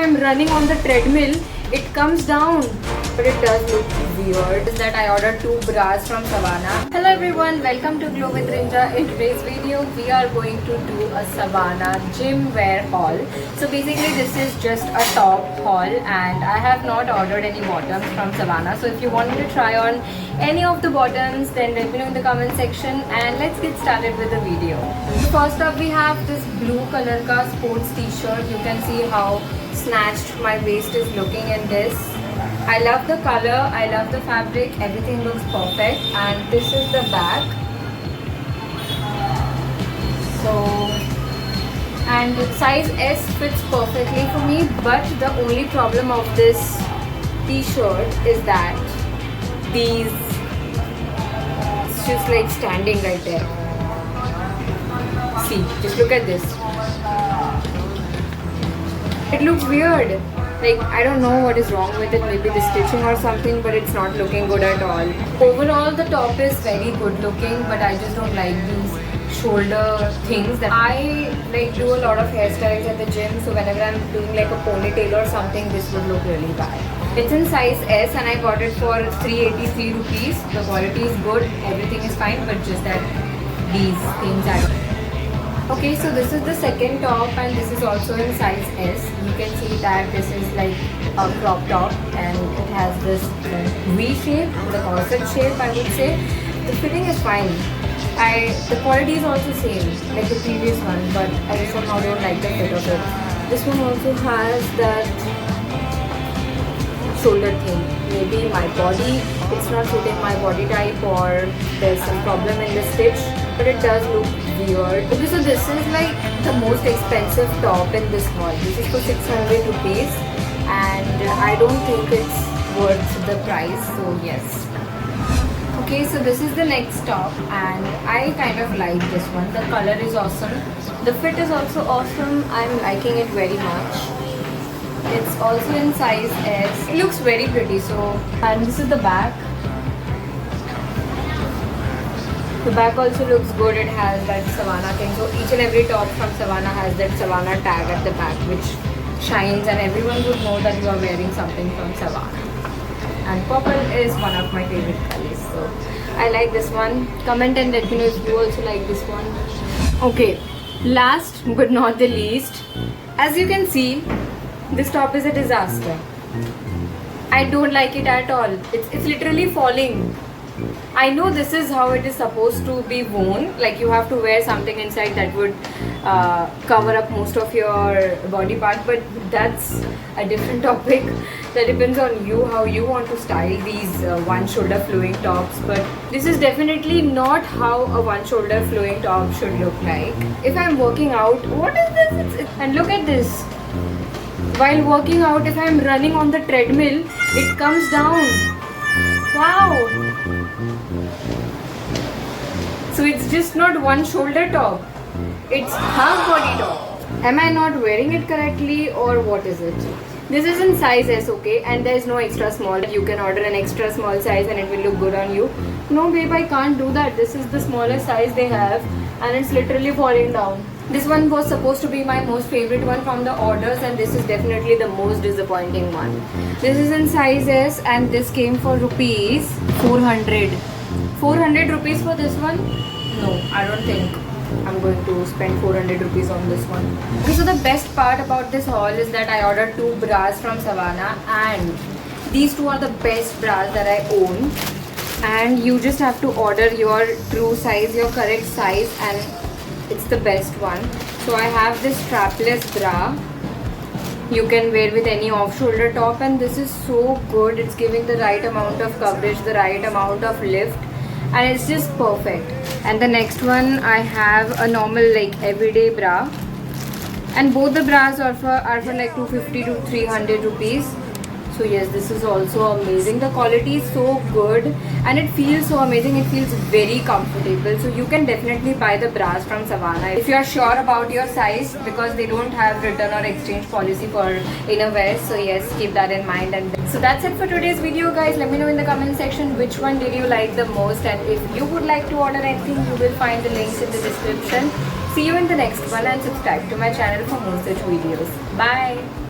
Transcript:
I'm running on the treadmill, it comes down. But it does look weird. Is that I ordered 2 bras from Savannah. Hello everyone, welcome to Glow with Rinja. In today's video, we are going to do a Savannah gym wear haul. So basically this is just a top haul and I have not ordered any bottoms from Savannah. So if you want me to try on any of the bottoms, then let me know in the comment section and let's get started with the video. So first up we have this blue color ka sports t-shirt. You can see how snatched my waist is looking in this. I love the color, I love the fabric, everything looks perfect, and this is the back. So, and size S fits perfectly for me, but the only problem of this t-shirt is that these, it's just like standing right there. See, just look at this. It looks weird. Like, I don't know what is wrong with it, maybe the stitching or something, but it's not looking good at all. Overall, the top is very good looking, but I just don't like these shoulder things. That I like do a lot of hairstyles at the gym, so whenever I'm doing like a ponytail or something, this would look really bad. It's in size S and I got it for 383 rupees. The quality is good, everything is fine, but just that these things are... Okay, so this is the second top and this is also in size S. You can see that this is like a crop top and it has this V shape, the corset shape I would say. The fitting is fine. The quality is also same like the previous one, but I somehow don't like the fit of it. This one also has that shoulder thing. Maybe my body, it's not suiting my body type or there's some problem in the stitch, but it does look weird. Okay, so this is like the most expensive top in this haul. This is for 600 rupees and I don't think it's worth the price, so yes. Okay, so this is the next top and I kind of like this one. The color is awesome. The fit is also awesome. I'm liking it very much. It's also in size S. It looks very pretty. So, and this is the back. The back also looks good. It has that Savannah thing. So each and every top from Savannah has that Savannah tag at the back, which shines and everyone would know that you are wearing something from Savannah. And purple is one of my favorite colors. So I like this one. Comment and let me know if you also like this one. Okay, last but not the least, as you can see, this top is a disaster. I don't like it at all. It's literally falling. I know this is how it is supposed to be worn. Like you have to wear something inside that would cover up most of your body part, but that's a different topic. That depends on you, how you want to style these one shoulder flowing tops. But this is definitely not how a one shoulder flowing top should look like. If I'm working out, what is this? And look at this. While working out, if I'm running on the treadmill, it comes down. Wow! So it's just not one shoulder top. It's half body top. Am I not wearing it correctly or what is it? This is in size S, okay? And there is no extra small. You can order an extra small size and it will look good on you. No babe, I can't do that. This is the smallest size they have and it's literally falling down. This one was supposed to be my most favorite one from the orders and this is definitely the most disappointing one. This is in size S and this came for rupees 400. 400 rupees for this one? No, I don't think I'm going to spend 400 rupees on this one. Okay, so the best part about this haul is that I ordered 2 bras from Savannah and these 2 are the best bras that I own. And you just have to order your true size, your correct size, and it's the best one. So I have this strapless bra. You can wear with any off-shoulder top and this is so good. It's giving the right amount of coverage, the right amount of lift and it's just perfect. And the next one I have a normal like everyday bra and both the bras are for like 250 to 300 rupees. So yes, this is also amazing. The quality is so good and it feels so amazing. It feels very comfortable. So you can definitely buy the bras from Savannah if you are sure about your size, because they don't have return or exchange policy for innerwear. So yes, keep that in mind. And so that's it for today's video, guys. Let me know in the comment section which one did you like the most, and if you would like to order anything, you will find the links in the description. See you in the next one and subscribe to my channel for more such videos. Bye.